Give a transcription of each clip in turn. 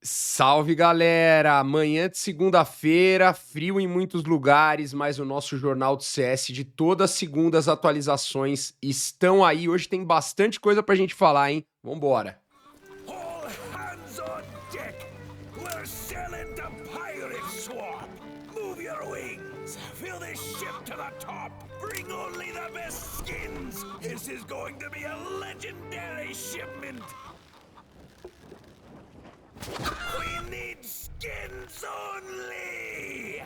Salve galera! Amanhã de segunda-feira, frio em muitos lugares, mas o nosso jornal do CS de todas as segundas atualizações estão aí. Hoje tem bastante coisa pra gente falar, hein? Vambora! All hands on deck! We're sailing to Pirate Swamp! Move your wings! Fill this ship to the top! Bring only the best skins! This is going to be a legendary shipment! We need skins only!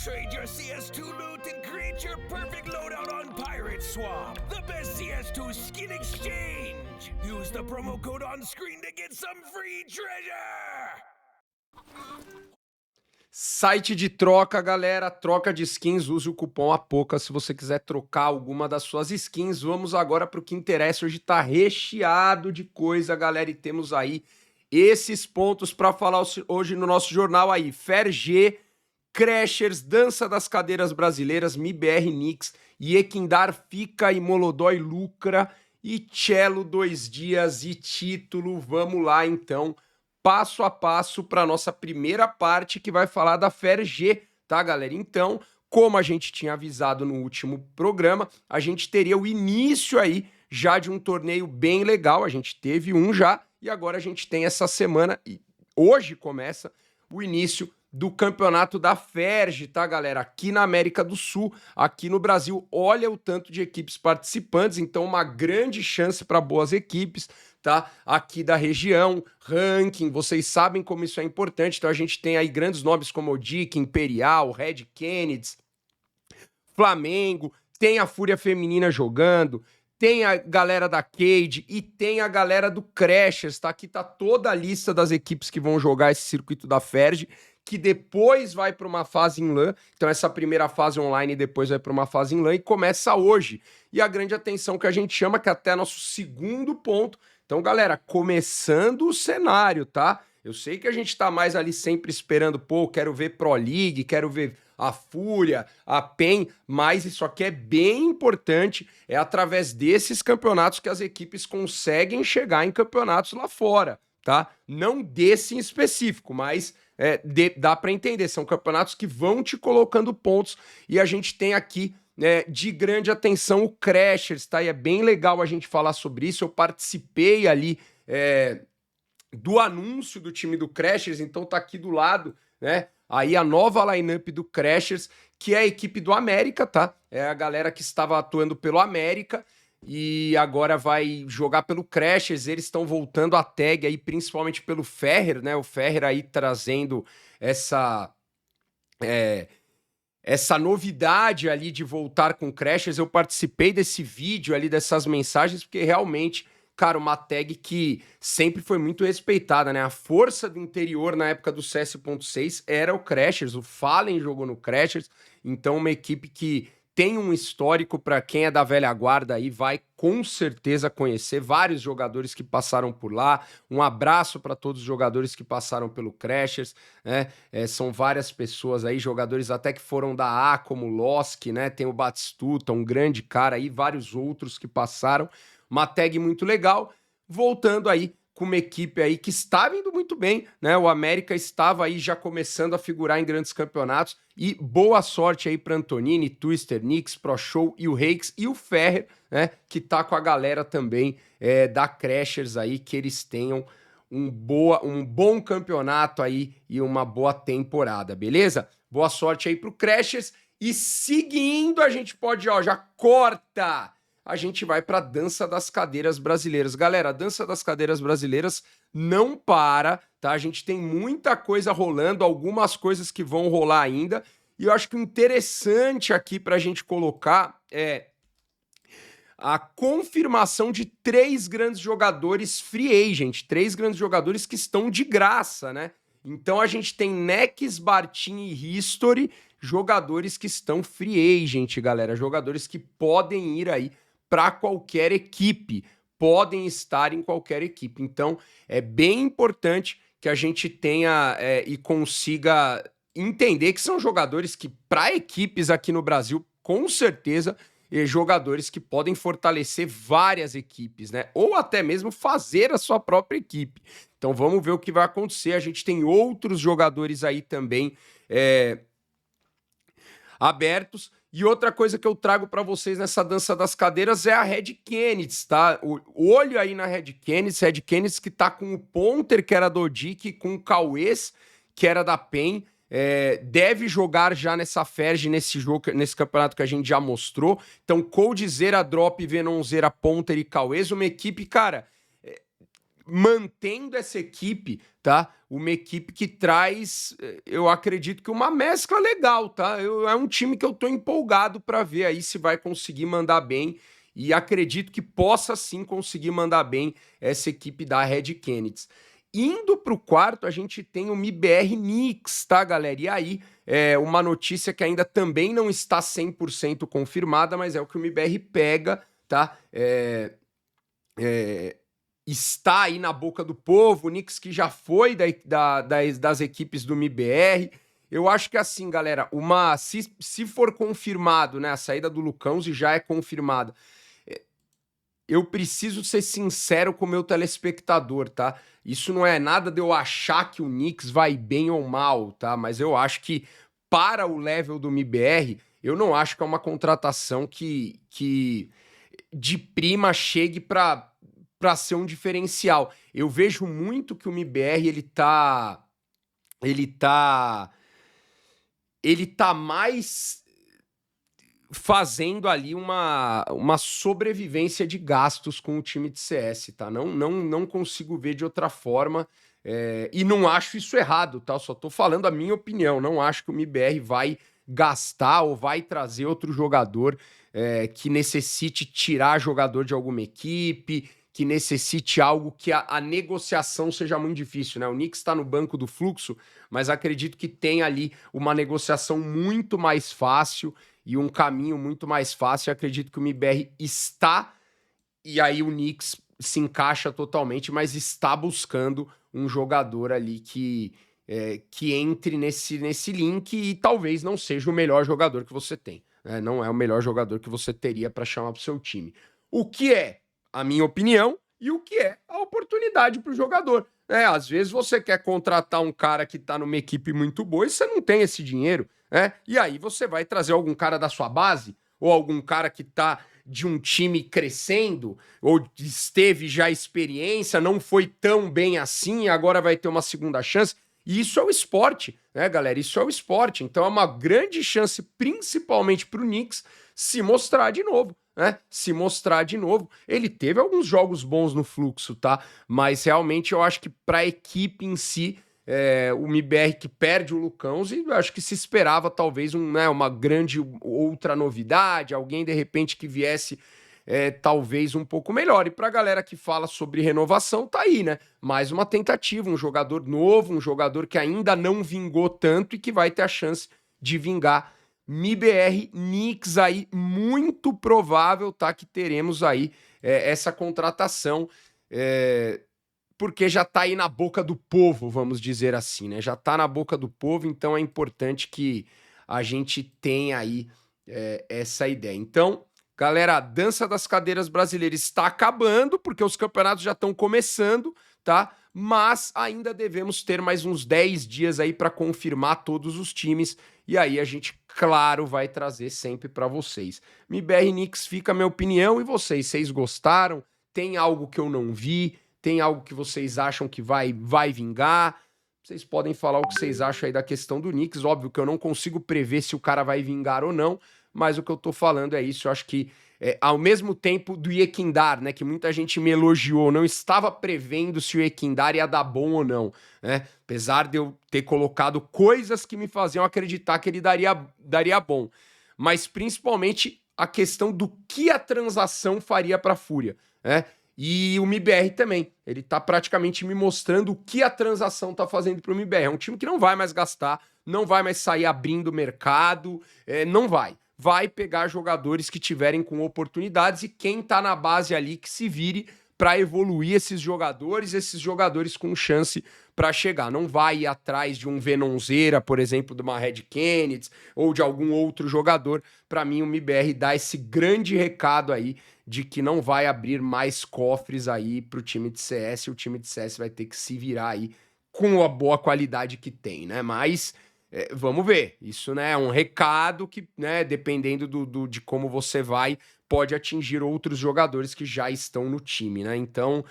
Trade your CS2 loot and create your perfect loadout on Pirate Swamp, the best CS2 skin exchange! Use the promo code on screen to get some free treasure! Site de troca, galera, troca de skins, use o cupom APOCA se você quiser trocar alguma das suas skins. Vamos agora para o que interessa, hoje tá recheado de coisa, galera, e temos aí esses pontos para falar hoje no nosso jornal aí. FerG, Crashers, Dança das Cadeiras Brasileiras, MIBR Nix, Equindar fica e Molodói lucra, e Cello 2 dias e título. Vamos lá então, passo a passo para nossa primeira parte que vai falar da FerG, tá galera? Então, como a gente tinha avisado no último programa, a gente teria o início aí já de um torneio bem legal, a gente teve um já, e agora a gente tem essa semana, e hoje começa o início do campeonato da FERJ, tá, galera? Aqui na América do Sul, aqui no Brasil, olha o tanto de equipes participantes, então uma grande chance para boas equipes, tá? Aqui da região, ranking, vocês sabem como isso é importante, então a gente tem aí grandes nomes como o Dick, Imperial, Red Kennedy, Flamengo, tem a Fúria Feminina jogando, tem a galera da Cade e tem a galera do Crashers, tá? Aqui tá toda a lista das equipes que vão jogar esse circuito da FERJ, que depois vai para uma fase em LAN, então essa primeira fase online depois vai para uma fase em LAN e começa hoje. E a grande atenção que a gente chama, que é até nosso segundo ponto. Então, galera, começando o cenário, tá? Eu sei que a gente tá mais ali sempre esperando, pô, quero ver Pro League, quero ver a Fúria, a PEN, mas isso aqui é bem importante, é através desses campeonatos que as equipes conseguem chegar em campeonatos lá fora, tá? Não desse em específico, mas dá para entender, são campeonatos que vão te colocando pontos, e a gente tem aqui de grande atenção o Crashers, tá? E é bem legal a gente falar sobre isso, eu participei ali do anúncio do time do Crashers, então tá aqui do lado, né? Aí a nova lineup do Crashers, que é a equipe do América, tá? É a galera que estava atuando pelo América e agora vai jogar pelo Crashers. Eles estão voltando a tag aí, principalmente pelo Ferrer, né? O Ferrer aí trazendo essa novidade ali de voltar com Crashers. Eu participei desse vídeo ali, dessas mensagens, porque realmente, cara, uma tag que sempre foi muito respeitada, né? A força do interior na época do CS.6 era o Crashers, o Fallen jogou no Crashers, então uma equipe que tem um histórico, para quem é da velha guarda aí, vai com certeza conhecer vários jogadores que passaram por lá. Um abraço para todos os jogadores que passaram pelo Crashers, né? São várias pessoas aí, jogadores até que foram da A, como o Losk, né? Tem o Batistuta, um grande cara aí, vários outros que passaram. Uma tag muito legal, voltando aí com uma equipe aí que estava indo muito bem, né? O América estava aí já começando a figurar em grandes campeonatos, e boa sorte aí para Antonini, Twister, Nix, Pro Show e o Reix e o Ferrer, né? Que tá com a galera também da Crashers aí, que eles tenham um bom campeonato aí e uma boa temporada, beleza? Boa sorte aí pro Crashers, e seguindo a gente pode, ó, já corta! A gente vai para a Dança das Cadeiras Brasileiras. Galera, a Dança das Cadeiras Brasileiras não para, tá? A gente tem muita coisa rolando, algumas coisas que vão rolar ainda, e eu acho que o interessante aqui para a gente colocar é a confirmação de 3 grandes jogadores free agent, 3 grandes jogadores que estão de graça, né? Então a gente tem Nex, Bartim e History, jogadores que estão free agent, galera, jogadores que podem ir aí para qualquer equipe, podem estar em qualquer equipe. Então, é bem importante que a gente tenha e consiga entender que são jogadores que, para equipes aqui no Brasil, com certeza jogadores que podem fortalecer várias equipes, né? Ou até mesmo fazer a sua própria equipe. Então vamos ver o que vai acontecer. A gente tem outros jogadores aí também abertos. E outra coisa que eu trago para vocês nessa dança das cadeiras é a Red Kennedy, tá? O olho aí na Red Kennedy que tá com o Ponter, que era do Odic, com o Cauês, que era da PEN. Deve jogar já nessa Ferg, nesse jogo, nesse campeonato que a gente já mostrou. Então, Coldzera, Drop, Venonzera, Ponter e Cauês, uma equipe, cara, mantendo essa equipe, tá? Uma equipe que traz, eu acredito que uma mescla legal, tá? É um time que eu tô empolgado para ver aí se vai conseguir mandar bem e acredito que possa sim conseguir mandar bem essa equipe da Red Kennedy. Indo para o quarto, a gente tem o MIBR Knicks, tá, galera? E aí, uma notícia que ainda também não está 100% confirmada, mas é o que o MIBR pega, tá? Está aí na boca do povo, o Knicks que já foi das equipes do MIBR. Eu acho que assim, galera, se for confirmado, né, a saída do Lucãozi já é confirmada, eu preciso ser sincero com o meu telespectador, tá? Isso não é nada de eu achar que o Knicks vai bem ou mal, tá? Mas eu acho que para o level do MIBR, eu não acho que é uma contratação que de prima chegue para ser um diferencial. Eu vejo muito que o MIBR ele tá mais fazendo ali uma sobrevivência de gastos com o time de CS, tá? Não consigo ver de outra forma, e não acho isso errado, tá? Eu só tô falando a minha opinião, não acho que o MIBR vai gastar ou vai trazer outro jogador que necessite tirar jogador de alguma equipe, que necessite algo que a negociação seja muito difícil, né? O Knicks está no banco do fluxo, mas acredito que tem ali uma negociação muito mais fácil e um caminho muito mais fácil. Eu acredito que o MIBR está, e aí o Knicks se encaixa totalmente, mas está buscando um jogador ali que entre nesse link e talvez não seja o melhor jogador que você tem, né? Não é o melhor jogador que você teria para chamar para o seu time. O que é a minha opinião e o que é a oportunidade para o jogador. Às vezes você quer contratar um cara que está numa equipe muito boa e você não tem esse dinheiro, né? E aí você vai trazer algum cara da sua base ou algum cara que está de um time crescendo ou esteve já experiência, não foi tão bem assim, agora vai ter uma segunda chance. E isso é o esporte, né, galera? Isso é o esporte. Então é uma grande chance, principalmente para o Knicks, se mostrar de novo. Né? Se mostrar de novo. Ele teve alguns jogos bons no fluxo, tá? Mas realmente eu acho que para a equipe em si, o MIBR que perde o Lucãozi, eu acho que se esperava talvez uma grande outra novidade, alguém de repente que viesse talvez um pouco melhor. E pra galera que fala sobre renovação, tá aí, né? Mais uma tentativa, um jogador novo, um jogador que ainda não vingou tanto e que vai ter a chance de vingar. MIBR Knicks aí, muito provável, tá? Que teremos aí essa contratação, porque já tá aí na boca do povo, vamos dizer assim, né? Já tá na boca do povo, então é importante que a gente tenha aí essa ideia. Então, galera, a dança das cadeiras brasileiras está acabando, porque os campeonatos já estão começando, tá? Mas ainda devemos ter mais uns 10 dias aí para confirmar todos os times, e aí a gente, claro, vai trazer sempre para vocês. MIBR Knicks fica a minha opinião, e vocês gostaram? Tem algo que eu não vi? Tem algo que vocês acham que vai vingar? Vocês podem falar o que vocês acham aí da questão do Knicks. Óbvio que eu não consigo prever se o cara vai vingar ou não, mas o que eu tô falando é isso. Eu acho que, ao mesmo tempo do Yequindar, né, que muita gente me elogiou, não estava prevendo se o Yequindar ia dar bom ou não, né? Apesar de eu ter colocado coisas que me faziam acreditar que ele daria bom. Mas principalmente a questão do que a transação faria para a Fúria, né? E o MIBR também, ele tá praticamente me mostrando o que a transação tá fazendo pro MIBR. É um time que não vai mais gastar, não vai mais sair abrindo mercado, não vai pegar jogadores que tiverem com oportunidades e quem tá na base ali que se vire para evoluir esses jogadores com chance para chegar. Não vai ir atrás de um Venonzeira, por exemplo, de uma Red Kennedy ou de algum outro jogador. Para mim, o MBR dá esse grande recado aí de que não vai abrir mais cofres aí para o time de CS. O time de CS vai ter que se virar aí com a boa qualidade que tem, né? Mas vamos ver. Isso, né, é um recado que, né, dependendo de como você vai, pode atingir outros jogadores que já estão no time, né? Então,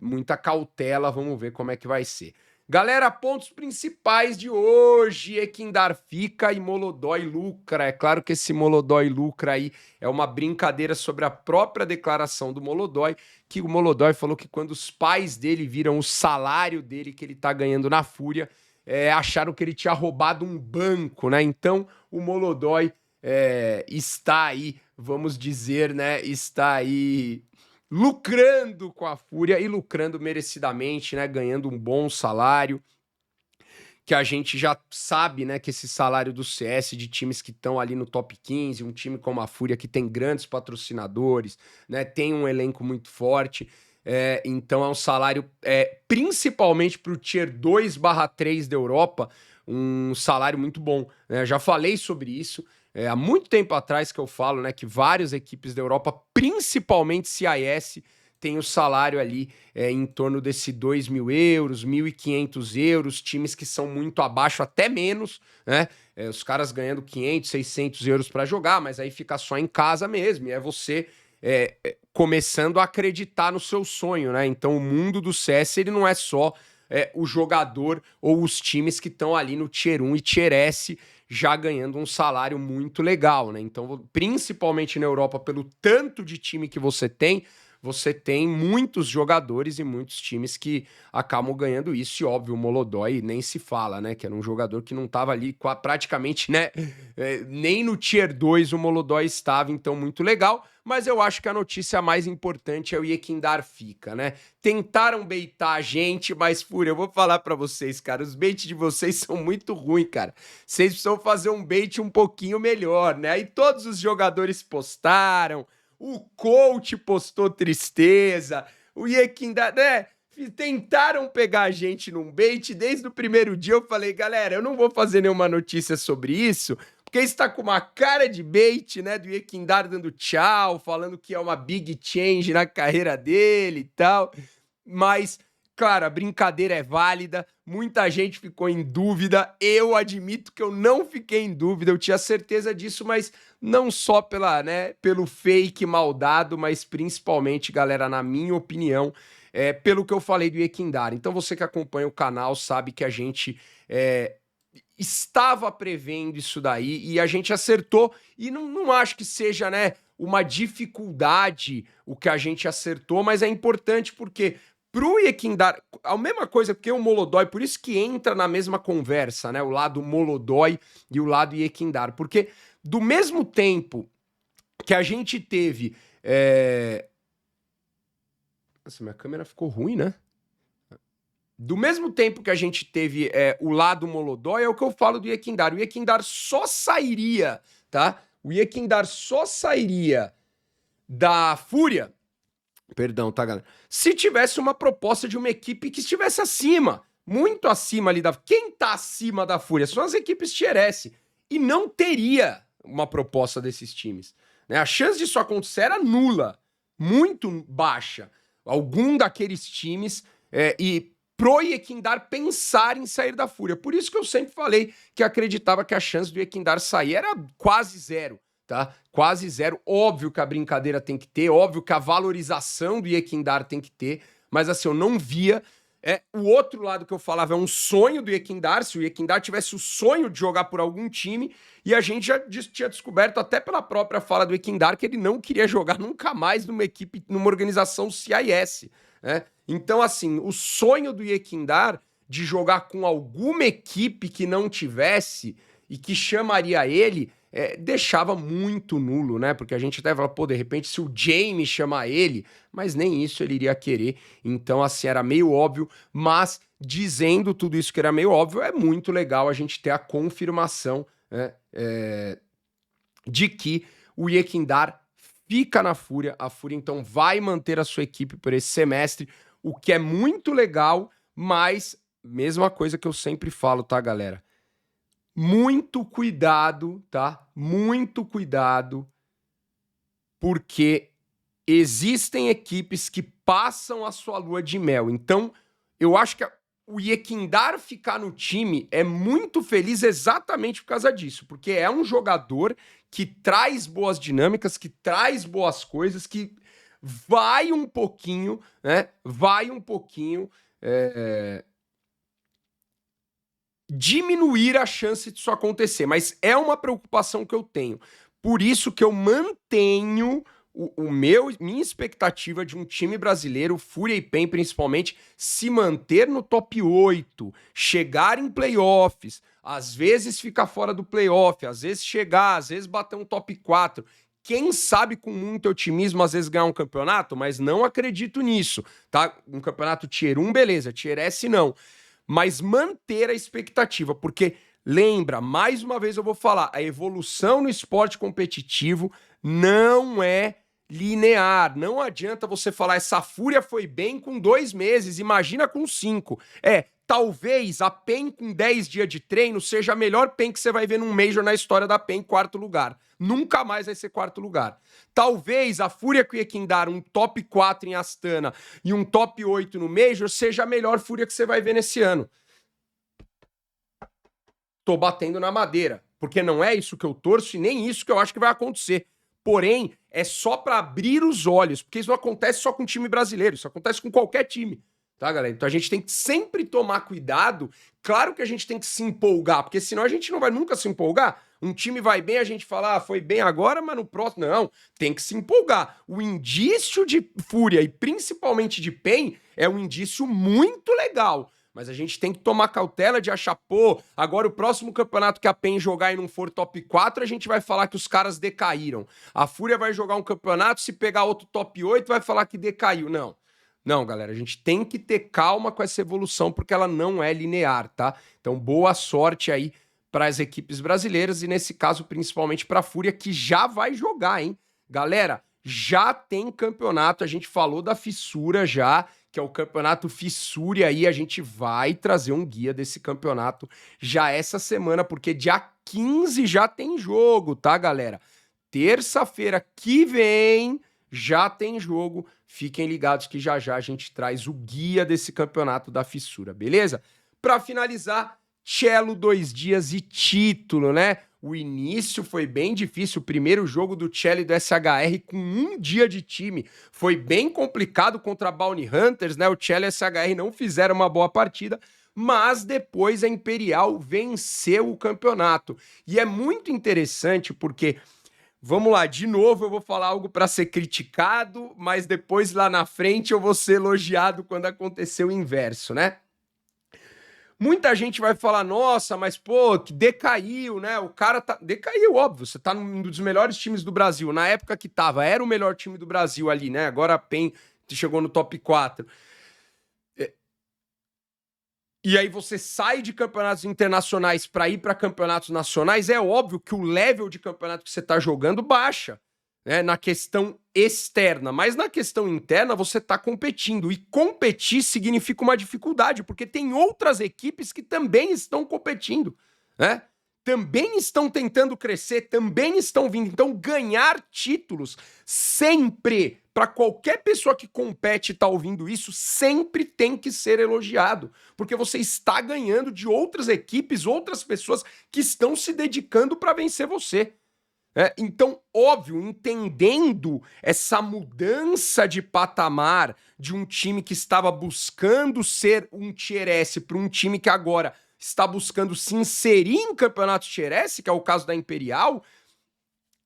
muita cautela, vamos ver como é que vai ser. Galera, pontos principais de hoje: Equindar fica e Molodói lucra. É claro que esse Molodói lucra aí é uma brincadeira sobre a própria declaração do Molodói, que o Molodói falou que quando os pais dele viram o salário dele que ele tá ganhando na Fúria, acharam que ele tinha roubado um banco, né? Então, o Molodói está aí, vamos dizer, né? Está aí lucrando com a Fúria e lucrando merecidamente, né? Ganhando um bom salário, que a gente já sabe, né? Que esse salário do CS de times que estão ali no top 15, um time como a Fúria que tem grandes patrocinadores, né? Tem um elenco muito forte. Então é um salário, principalmente para o Tier 2/3 da Europa, um salário muito bom, né? Já falei sobre isso há muito tempo atrás, que eu falo, né, que várias equipes da Europa, principalmente CIS, tem o salário ali em torno desse 2.000 euros, 1.500 euros, times que são muito abaixo, até menos, né? Os caras ganhando 500, 600 euros para jogar, mas aí fica só em casa mesmo, e é você começando a acreditar no seu sonho, né? Então o mundo do CS, ele não é só o jogador ou os times que estão ali no Tier 1 e Tier S já ganhando um salário muito legal, né? Então, principalmente na Europa, pelo tanto de time que você tem muitos jogadores e muitos times que acabam ganhando isso. E óbvio, o Molodói nem se fala, né? Que era um jogador que não estava ali praticamente, né? Nem no Tier 2 o Molodói estava, então muito legal. Mas eu acho que a notícia mais importante é o Equindar fica, né? Tentaram baitar a gente, mas, Fúria, eu vou falar pra vocês, cara, os baits de vocês são muito ruins, cara. Vocês precisam fazer um bait um pouquinho melhor, né? Aí todos os jogadores postaram, o coach postou tristeza, o Equindar, né? Tentaram pegar a gente num bait. Desde o primeiro dia eu falei, galera, eu não vou fazer nenhuma notícia sobre isso, porque está com uma cara de bait, né, do Equindar dando tchau, falando que é uma big change na carreira dele e tal. Mas, claro, a brincadeira é válida, muita gente ficou em dúvida, eu admito que eu não fiquei em dúvida, eu tinha certeza disso, mas não só pelo fake maldado, mas principalmente, galera, na minha opinião, pelo que eu falei do Equindar. Então você que acompanha o canal sabe que a gente estava prevendo isso daí e a gente acertou, e não acho que seja, né, uma dificuldade o que a gente acertou, mas é importante porque pro Equindar, a mesma coisa, porque o Molodói, por isso que entra na mesma conversa, né, o lado Molodói e o lado Equindar, porque do mesmo tempo que a gente teve... Nossa, minha câmera ficou ruim, né? Do mesmo tempo que a gente teve o lado Molodói, é o que eu falo do Equindar. O Equindar só sairia, tá? O Equindar só sairia da Fúria, perdão, tá, galera? Se tivesse uma proposta de uma equipe que estivesse acima, muito acima ali da... Quem tá acima da Fúria são as equipes Tier S. E não teria uma proposta desses times, né? A chance disso acontecer era nula, muito baixa. Algum daqueles times pro Equindar pensar em sair da Fúria. Por isso que eu sempre falei que acreditava que a chance do Equindar sair era quase zero, tá? Quase zero. Óbvio que a brincadeira tem que ter, óbvio que a valorização do Equindar tem que ter, mas assim, eu não via... o outro lado que eu falava é um sonho do Equindar, se o Equindar tivesse o sonho de jogar por algum time, e a gente já tinha descoberto até pela própria fala do Equindar que ele não queria jogar nunca mais numa equipe, numa organização CIS, né? Então, assim, o sonho do Equindar de jogar com alguma equipe que não tivesse e que chamaria ele, deixava muito nulo, né? Porque a gente até fala, pô, de repente, se o Jamie chamar ele, mas nem isso ele iria querer. Então, assim, era meio óbvio, mas dizendo tudo isso que era meio óbvio, é muito legal a gente ter a confirmação, né, de que o Equindar fica na Fúria. A Fúria, então, vai manter a sua equipe por esse semestre, o que é muito legal, mas mesma coisa que eu sempre falo, tá, galera? Muito cuidado, tá? Muito cuidado, porque existem equipes que passam a sua lua de mel. Então, eu acho que o Yekindar ficar no time é muito feliz exatamente por causa disso, porque é um jogador que traz boas dinâmicas, que traz boas coisas, que vai um pouquinho, né? Vai um pouquinho diminuir a chance disso acontecer, mas é uma preocupação que eu tenho. Por isso que eu mantenho minha expectativa de um time brasileiro, Fúria e PEN principalmente, se manter no top 8, chegar em playoffs, às vezes ficar fora do playoff, às vezes chegar, às vezes bater um top 4. Quem sabe com muito otimismo, às vezes ganhar um campeonato, mas não acredito nisso, tá? Um campeonato Tier 1, beleza, Tier S não. Mas manter a expectativa, porque lembra, mais uma vez eu vou falar, a evolução no esporte competitivo não é linear. Não adianta você falar, essa Fúria foi bem com 2 meses, imagina com 5. Talvez a PEN com 10 dias de treino seja a melhor PEN que você vai ver num Major na história da PEN, 4º lugar. Nunca mais vai ser 4º lugar. Talvez a Fúria com Yekindar, um top 4 em Astana e um top 8 no Major, seja a melhor Fúria que você vai ver nesse ano. Tô batendo na madeira, porque não é isso que eu torço e nem isso que eu acho que vai acontecer. Porém, é só para abrir os olhos, porque isso não acontece só com time brasileiro, isso acontece com qualquer time, tá, galera? Então a gente tem que sempre tomar cuidado. Claro que a gente tem que se empolgar, porque senão a gente não vai nunca se empolgar. Um time vai bem, a gente fala, foi bem agora, mas no próximo... Não, tem que se empolgar. O indício de Fúria, e principalmente de PEN, é um indício muito legal. Mas a gente tem que tomar cautela de achar, pô, agora o próximo campeonato que a PEN jogar e não for top 4, a gente vai falar que os caras decaíram. A Fúria vai jogar um campeonato, se pegar outro top 8, vai falar que decaiu. Não. Não, galera, a gente tem que ter calma com essa evolução, porque ela não é linear, tá? Então, boa sorte aí para as equipes brasileiras e, nesse caso, principalmente para a Fúria, que já vai jogar, hein? Galera, já tem campeonato, a gente falou da fissura já, que é o campeonato Fissure aí, a gente vai trazer um guia desse campeonato já essa semana, porque dia 15 já tem jogo, tá, galera? Terça-feira que vem já tem jogo, fiquem ligados que já já a gente traz o guia desse campeonato da Fissura, beleza? Para finalizar, Cello 2 dias e título, né? O início foi bem difícil, o primeiro jogo do Cello e do SHR com 1 dia de time foi bem complicado contra a Bounty Hunters, né? O Cello e o SHR não fizeram uma boa partida, mas depois a Imperial venceu o campeonato. E é muito interessante porque, vamos lá, de novo eu vou falar algo para ser criticado, mas depois lá na frente eu vou ser elogiado quando acontecer o inverso, né? Muita gente vai falar, nossa, mas pô, que decaiu, né? O cara tá... Decaiu, óbvio, você tá num dos melhores times do Brasil. Na época que tava, era o melhor time do Brasil ali, né? Agora a PEN chegou no top 4. E aí você sai de campeonatos internacionais para ir para campeonatos nacionais, é óbvio que o level de campeonato que você tá jogando baixa, né? Na questão externa, mas na questão interna você está competindo, e competir significa uma dificuldade, porque tem outras equipes que também estão competindo, né? Também estão tentando crescer, também estão vindo. Então, ganhar títulos sempre, para qualquer pessoa que compete e tá ouvindo isso, sempre tem que ser elogiado, porque você está ganhando de outras equipes, outras pessoas que estão se dedicando para vencer você. Então, óbvio, entendendo essa mudança de patamar de um time que estava buscando ser um Tier S para um time que agora está buscando se inserir em campeonato Tier S, que é o caso da Imperial,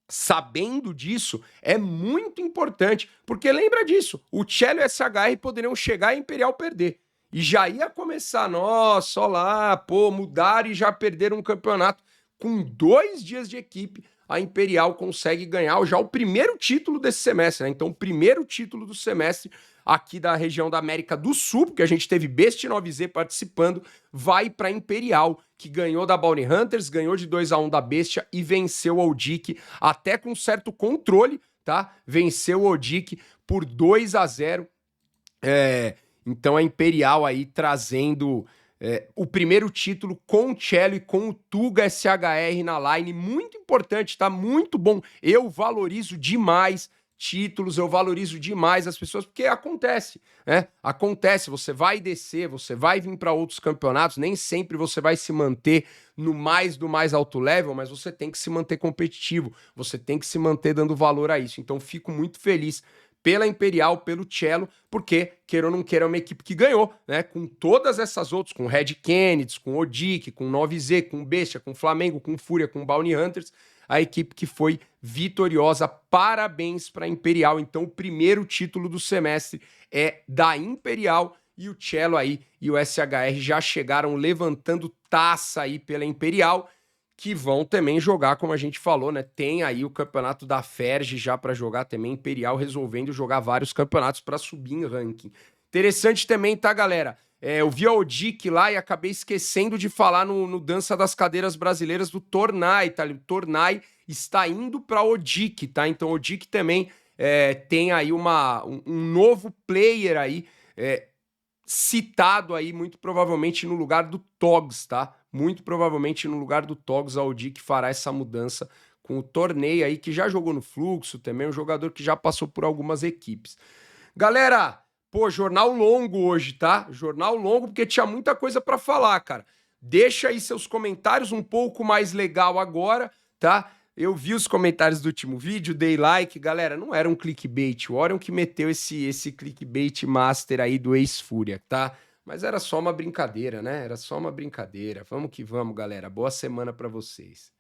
sabendo disso, é muito importante, porque lembra disso, o Cello e o SHR poderiam chegar e a Imperial perder. E já ia começar, nossa, olha lá, pô, mudaram e já perderam um campeonato. Com 2 dias de equipe, a Imperial consegue ganhar já o primeiro título desse semestre, né? Então, o primeiro título do semestre aqui da região da América do Sul, porque a gente teve Best 9Z participando, vai para Imperial, que ganhou da Bounty Hunters, ganhou de 2-1 da Bestia e venceu o Dick até com certo controle, tá? Venceu o Odic por 2-0. Então a Imperial aí trazendo o primeiro título com o Cello e com o Tuga SHR na line. Muito importante, tá? Muito bom. Eu valorizo demais títulos, eu valorizo demais as pessoas, porque acontece, né? Acontece, você vai descer, você vai vir para outros campeonatos, nem sempre você vai se manter no mais do mais alto level, mas você tem que se manter competitivo, você tem que se manter dando valor a isso. Então fico muito feliz pela Imperial, pelo Cello, porque, queira ou não queira, é uma equipe que ganhou, né? Com todas essas outras, com Red Kennedy, com Odic, com 9Z, com Bestia, com Flamengo, com Fúria, com Bounty Hunters, a equipe que foi vitoriosa. Parabéns para a Imperial. Então, o primeiro título do semestre é da Imperial, e o Cello aí e o SHR já chegaram levantando taça aí pela Imperial, que vão também jogar, como a gente falou, né? Tem aí o campeonato da Ferg já para jogar também, Imperial resolvendo jogar vários campeonatos para subir em ranking. Interessante também, tá, galera? Eu vi a Odic lá e acabei esquecendo de falar no Dança das Cadeiras Brasileiras do Tornai, tá? O Tornai está indo para Odic, tá? Então, Odic também tem aí um novo player aí, citado aí, muito provavelmente no lugar do Togs, tá? Muito provavelmente no lugar do Togs, a Odic fará essa mudança com o Torneio aí, que já jogou no Fluxo também, um jogador que já passou por algumas equipes. Galera, pô, jornal longo hoje, tá? Jornal longo, porque tinha muita coisa pra falar, cara. Deixa aí seus comentários, um pouco mais legal agora, tá? Eu vi os comentários do último vídeo, dei like. Galera, não era um clickbait. O Orion que meteu esse clickbait master aí do ex-Fúria, tá? Mas era só uma brincadeira, né? Era só uma brincadeira. Vamos que vamos, galera. Boa semana pra vocês.